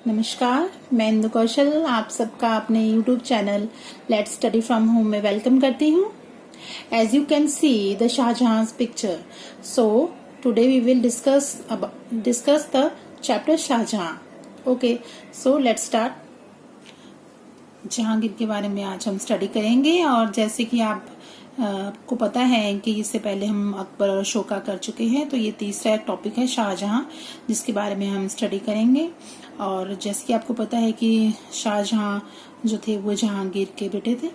नमस्कार, मैं इंदु कौशल आप सबका अपने YouTube channel let's study from home में वेलकम करती हूँ। As you can see the Shahjahan's picture, so today we will discuss the chapter Shahjahan. Okay, so let's start. Jahangir के बारे में आज हम स्टडी करेंगे और जैसे कि आपको पता है कि इससे पहले हम अकबर और अशोका कर चुके हैं, तो ये तीसरा टॉपिक है शाहजहां जिसके बारे में हम स्टडी करेंगे। और जैसे कि आपको पता है कि शाहजहां जो थे वो जहांगीर के बेटे थे।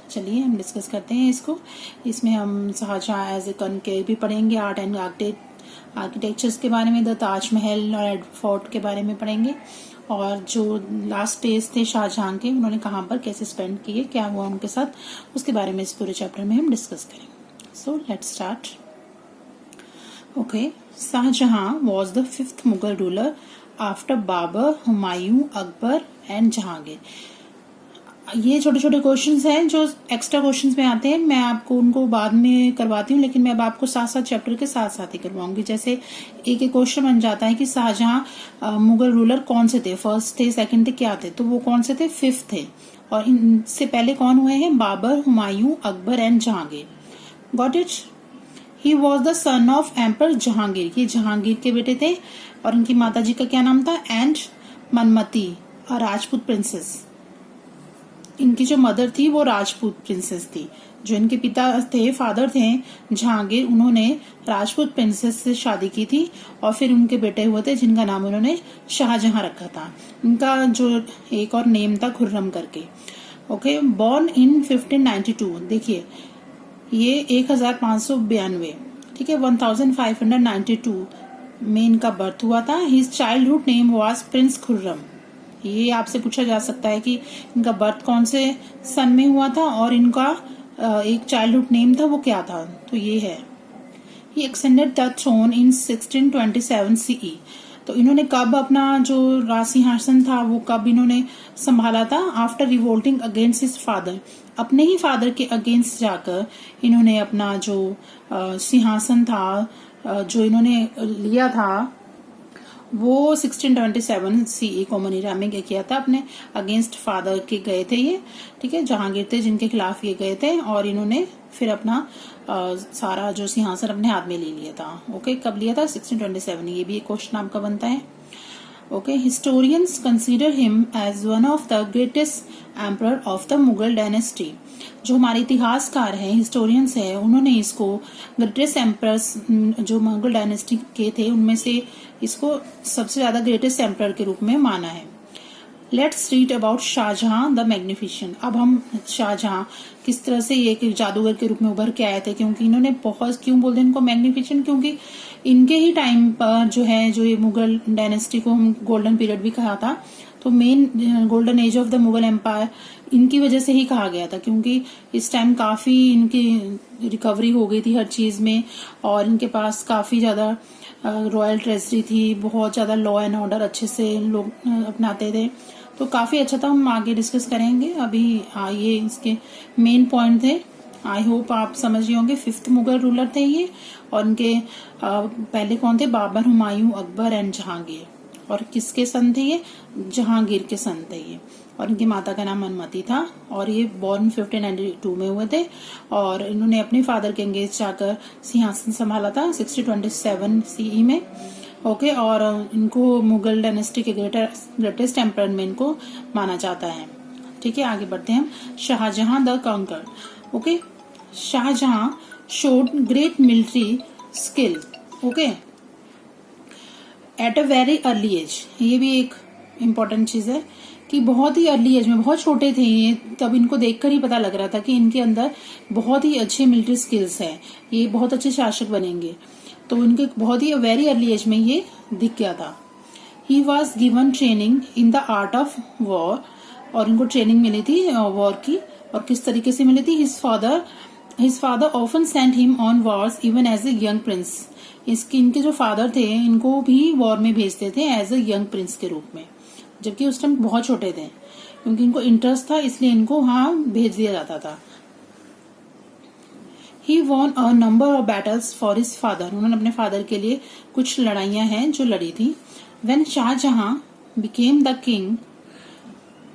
चलिए हम डिस्कस करते हैं इसको। इसमें हम शाहजहां एज ए कनके भी पढ़ेंगे, आर्ट एंड आर्किटेक्चर्स के बारे में, द ताजमहल और रेड फोर्ट के बारे में पढ़ेंगे, और जो लास्ट डेज थे शाहजहां के उन्होंने कहाँ पर कैसे स्पेंड किए, क्या हुआ उनके साथ, उसके बारे में इस पूरे चैप्टर में हम डिस्कस करेंगे। So let's start. Okay, Shahjahan was the 5th Mughal ruler after Babur, Humayun, Akbar and Jahangir. ये छोटे छोटे क्वेश्चंस हैं जो एक्स्ट्रा क्वेश्चंस में आते हैं, मैं आपको उनको बाद में करवाती हूँ, लेकिन मैं अब आपको साथ साथ चैप्टर के साथ साथ ही करवाऊंगी। जैसे एक एक क्वेश्चन बन जाता है कि शाहजहां मुगल रूलर कौन से थे, फर्स्ट थे, सेकंड थे, क्या थे, तो वो कौन से थे, 5th थे। और इनसे पहले कौन हुए हैं, Babur, Humayun, Akbar and Jahangir. Got it. He was the son of emperor Jahangir, ये जहांगीर के बेटे थे। और इनकी माता जी का क्या नाम था, एंड मनमती, और राजपूत प्रिंसेस। इनकी जो मदर थी वो राजपूत प्रिंसेस थी। जो इनके पिता थे, फादर थे जहांगीर, उन्होंने राजपूत प्रिंसेस से शादी की थी और फिर उनके बेटे हुए थे जिनका नाम उन्होंने शाहजहां रखा था। इनका जो एक और नेम था खुर्रम करके। ओके, बॉर्न इन 1592, देखिए ये 1592, ठीक है, 1592 में इनका बर्थ हुआ था। His childhood name was Prince Khurram. ये आपसे पूछा जा सकता है कि इनका बर्थ कौन से सन में हुआ था और इनका एक चाइल्डहुड नेम था वो क्या था, तो ये है। He extended the throne in 1627 CE। तो इन्होंने कब अपना जो राज सिंहासन था वो कब इन्होंने संभाला था, after revolting against his father. अपने ही फादर के अगेंस्ट जाकर इन्होंने अपना जो सिंहासन था जो इन्होंने लिया था वो 1627 CE को मनीरा में किया था। अपने अगेंस्ट फादर के गए थे ये, ठीक है, जहांगीर थे जिनके खिलाफ ये गए थे, और इन्होंने फिर अपना सारा जो सिंहासन अपने हाथ में ले लिया था। ओके, कब लिया था, 1627। ये भी एक क्वेश्चन आपका बनता है। Okay, historians consider him as one of the greatest emperor of the Mughal dynasty. जो हमारे इतिहासकार हैं, हिस्टोरियंस है, उन्होंने इसको ग्रेटेस्ट एम्परर्स जो मुगल डायनेस्टी के थे उनमें से इसको सबसे ज्यादा ग्रेटेस्ट एम्परर के रूप में माना है। Let's read about Shahjahan the magnificent. अब हम शाहजहां किस तरह से एक जादूगर के रूप में उभर के आए थे, क्योंकि इन्होंने बहुत, क्यों बोलते हैं इनको मैग्निफिसेंट, क्योंकि इनके ही टाइम पर जो है जो ये मुगल डायनेस्टी को हम गोल्डन पीरियड भी कहा था, तो main golden age of the Mughal empire इनकी वजह से ही कहा गया था, क्योंकि इस टाइम काफी इनकी रिकवरी हो गई थी हर चीज में, और इनके पास काफी ज्यादा रॉयल ट्रेजरी थी, बहुत ज्यादा लॉ एंड ऑर्डर अच्छे से लोग अपनाते थे, तो काफी अच्छा था। हम आगे डिस्कस करेंगे। अभी ये इसके मेन पॉइंट थे। आई होप आप समझ रहे होंगे। 5th मुगल रूलर थे ये, और इनके पहले कौन थे, बाबर, हुमायूं, अकबर एंड जहांगीर। और किसके सन थे ये, जहांगीर के सन थे ये, और इनकी माता का नाम मनमती था, और ये बॉर्न 1592 में हुए थे, और इन्होंने अपने फादर के अगेंस्ट जाकर सिंहासन संभाला था 1627 CE में। ओके, और इनको मुगल डायनेस्टी के ग्रेटेस्ट एम्परर में इनको माना जाता है। ठीक है, आगे बढ़ते हैं हम। Shahjahan the conqueror. Okay, Shahjahan showed great military skill, okay, at a very early age. ये भी एक इम्पोर्टेंट चीज है कि बहुत ही अर्ली एज में, बहुत छोटे थे ये, तब इनको देखकर ही पता लग रहा था कि इनके अंदर बहुत ही अच्छे मिलिट्री स्किल्स है, ये बहुत अच्छे शासक बनेंगे, तो इनके बहुत ही वेरी अर्ली एज में ये दिख गया था। He was given training in the art of war, और इनको ट्रेनिंग मिली थी वॉर की, और किस तरीके से मिली थी, his father often sent him on wars even as a young prince. इनके जो फादर थे इनको भी वॉर में भेजते थे एज ए यंग प्रिंस के रूप में, जबकि उस टाइम बहुत छोटे थे, क्योंकि इनको इंटरेस्ट था इसलिए इनको वहां भेज दिया जाता था। He won a number of battles for his father. उन्होंने अपने फादर के लिए कुछ लड़ाइयां हैं जो लड़ी थी। व्हेन Shahjahan became the king,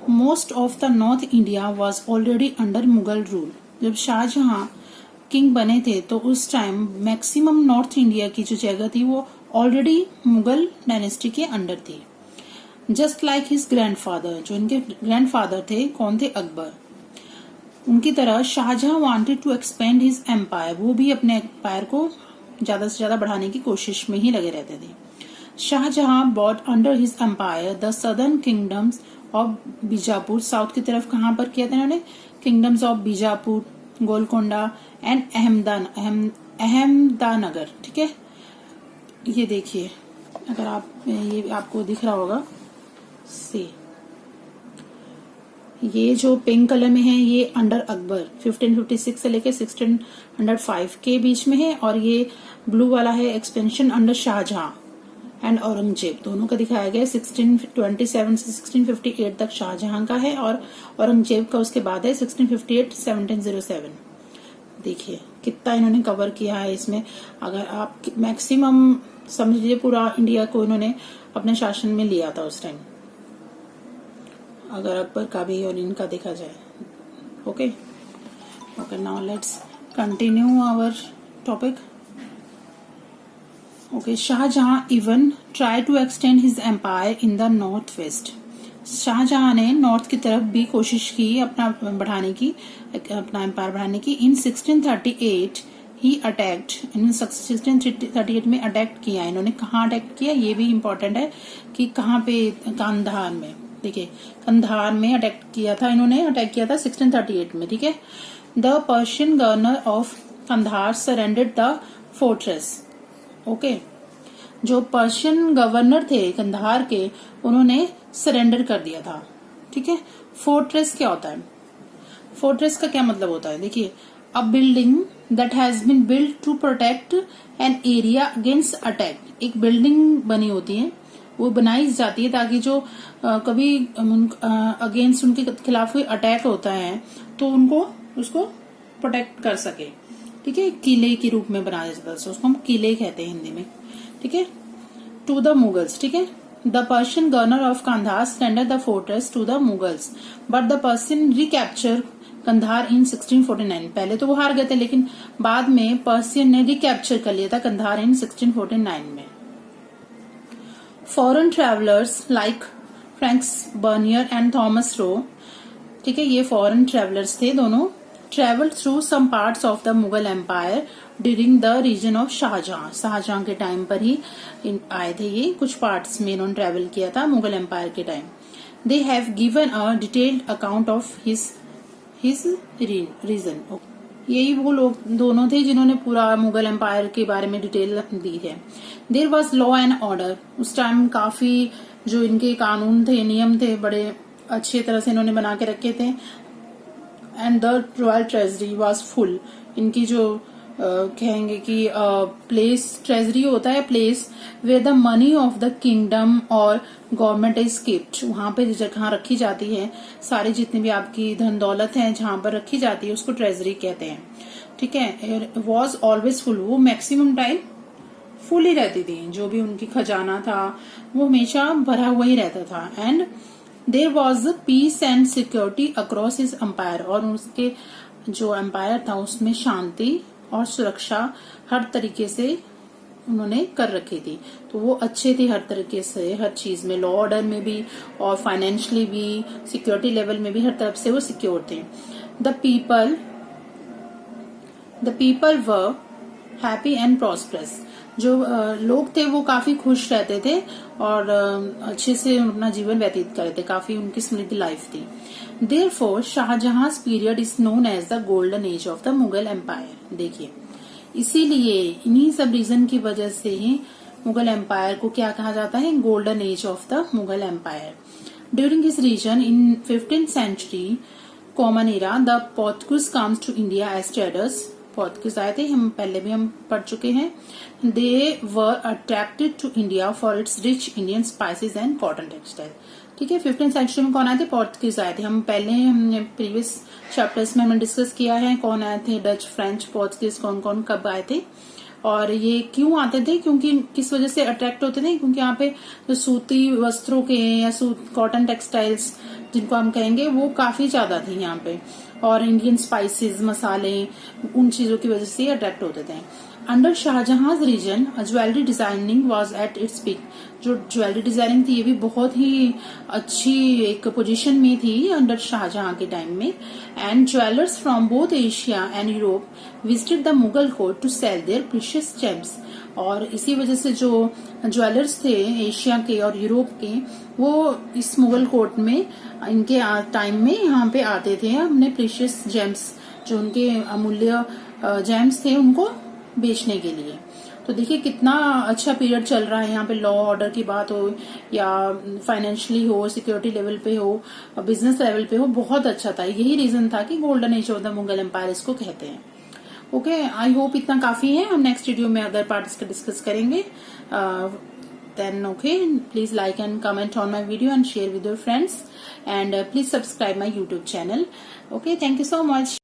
most of the North India was already under Mughal rule. जब शाहजहां किंग बने थे तो उस टाइम मैक्सिमम नॉर्थ इंडिया की जो जगह थी वो ऑलरेडी मुगल डायनेस्टी के अंडर थी. जस्ट लाइक हिज ग्रैंडफादर, जो इनके ग्रैंडफादर थे, कौन थे? अकबर. उनकी तरह Shahjahan wanted to expand his empire, वो भी अपने एम्पायर को ज्यादा से ज्यादा बढ़ाने की कोशिश में ही लगे रहते थे. Shahjahan bought under his empire the southern kingdoms of Bijapur, south की तरफ कहां पर किया था इन्होंने? Kingdoms of Bijapur, Golconda and Ahmednagar. ठीक है, ये देखिए, अगर आप ये आपको दिख रहा होगा से, ये जो पिंक कलर में है ये अंडर अकबर 1556 से लेकर 1605 के बीच में है, और ये ब्लू वाला है expansion under Shahjahan and Aurangzeb, दोनों का दिखाया गया. 1627 से 1658 तक शाहजहां का है और औरंगजेब का उसके बाद है 1658 1707. देखिए कितना इन्होंने कवर किया है इसमें. अगर आप मैक्सिमम समझ लीजिए पूरा इंडिया को इन्होंने अपने शासन में लिया था उस टाइम, अगर अकबर का भी और इनका देखा जाए. Okay, now let's continue our topic. Okay, Shahjahan even try to extend his empire in the north west. Shahjahan ने नॉर्थ की तरफ भी कोशिश की अपना बढ़ाने की, अपना एम्पायर बढ़ाने की. इन 1638 ही अटैक्ड, इन 1638 में अटैक किया इन्होंने. कहाँ अटैक किया ये भी इम्पोर्टेंट है कि कहाँ पे? कंधार में. देखिए कंधार में अटैक किया था इन्होंने, अटैक किया था 1638 में. ठीक है, the Persian governor of Kandahar surrendered the fortress. Okay, जो पर्शियन गवर्नर थे कंधार के, उन्होंने सरेंडर कर दिया था. ठीक है, फोर्ट्रेस क्या होता है? फोर्ट्रेस का क्या मतलब होता है? देखिए, a building that has been build to protect an area against attack. एक बिल्डिंग बनी होती है, वो बनाई जाती है ताकि जो कभी अगेंस्ट उनके खिलाफ कोई अटैक होता है तो उनको उसको प्रोटेक्ट कर सके. ठीक है, किले के रूप में बनाया जाता है, उसको हम किले कहते हैं हिंदी में. ठीक है, टू द मुगल्स. ठीक है, the Persian governor of Kandahar surrender the fortress to the Mughals, but the Persian recapture Kandahar in 1649. पहले तो वो हार गए थे, लेकिन बाद में पर्शियन ने रिकैप्चर कर लिया था कंधार इन 1649 में. Foreign travellers like Francois Bernier and Thomas Roe, ठीक है, ये फॉरेन ट्रेवलर्स थे दोनों, traveled through some parts of the Mughal Empire during the region of Shahjahan. Shahjahan के टाइम पर ही आए थे ये, कुछ पार्ट्स में इन्होंने ट्रेवल किया था मुगल एम्पायर के time. They have given a detailed account of his reason. यही वो लोग दोनों थे जिन्होंने पूरा मुगल एम्पायर के बारे में डिटेल दी है. There was law and order. उस टाइम काफी जो इनके कानून थे, नियम थे, बड़े अच्छे तरह से इन्होंने बना के रखे थे. And the royal treasury was full. इनकी जो कहेंगे कि प्लेस, ट्रेजरी होता है place where the money of the kingdom और गवर्नमेंट इज कीप्ड. वहां पे जगह रखी जाती है, सारी जितनी भी आपकी धन दौलत है जहां पर रखी जाती है उसको ट्रेजरी कहते हैं. ठीक है, वॉज ऑलवेज फुल. वो मैक्सिमम टाइम फुल ही रहती थी, जो भी उनकी खजाना था वो हमेशा भरा हुआ ही रहता था. And there was peace and security across his empire. और उसके जो एम्पायर था उसमें शांति और सुरक्षा हर तरीके से उन्होंने कर रखी थी. तो वो अच्छे थे हर तरीके से, हर चीज में, लॉ ऑर्डर में भी और फाइनेंशियली भी, सिक्योरिटी लेवल में भी, हर तरफ से वो सिक्योर थे. The people were happy and prosperous. जो लोग थे वो काफी खुश रहते थे और अच्छे से अपना जीवन व्यतीत कर रहे थे, काफी उनकी समृद्ध लाइफ थी. Therefore Shahjahan's period is known as the golden age of the Mughal empire. देखिए, इसीलिए इन्हीं सब रीजन की वजह से ही मुगल एम्पायर को क्या कहा जाता है? Golden age of the Mughal empire. During his region in 15th century common era the Portuguese comes to India as traders. Portuguese आए थे, हम पहले भी हम पढ़ चुके हैं. They were attracted to India for its rich Indian spices and cotton textile. ठीक है, 15th सेंचुरी में कौन आए थे? पोर्तुगीज आए थे. हम पहले हमने प्रीवियस चैप्टर्स में हमने डिस्कस किया है कौन आए थे, डच, फ्रेंच, पोर्तुगीज, कौन कौन कब आए थे. और ये क्यों आते थे, क्योंकि किस वजह से अट्रैक्ट होते थे, क्योंकि यहाँ पे जो सूती वस्त्रों के या कॉटन टेक्सटाइल्स जिनको हम कहेंगे वो काफी ज्यादा थी यहाँ पे, और इंडियन स्पाइसेस मसाले उन चीजों की वजह से अट्रैक्ट होते थे। Under Shahjahan reign jewellery designing was at its peak. जो ज्वेलरी डिजाइनिंग थी ये भी बहुत ही अच्छी एक पोजीशन में थी अंडर शाहजहां के टाइम में। And jewellers from both Asia and Europe visited the Mughal court to sell their precious gems. और इसी वजह से जो ज्वेलर्स थे एशिया के और यूरोप के, वो इस मुगल कोर्ट में इनके टाइम में यहाँ पे आते थे अपने प्रीशियस जेम्स, जो उनके अमूल्य जेम्स थे उनको बेचने के लिए। तो देखिए कितना अच्छा पीरियड चल रहा है यहाँ पे, लॉ ऑर्डर की बात हो या फाइनेंशियली हो, सिक्योरिटी लेवल पे हो, बिजनेस लेवल पे हो, बहुत अच्छा था। यही रीजन था कि golden age of the Mughal empire इसको कहते हैं। ओके, आई होप इतना काफी है। हम नेक्स्ट वीडियो में अदर पार्ट्स का डिस्कस करेंगे। Then okay, please like and comment on my video and share with your friends, and please subscribe my YouTube channel. Okay, thank you so much.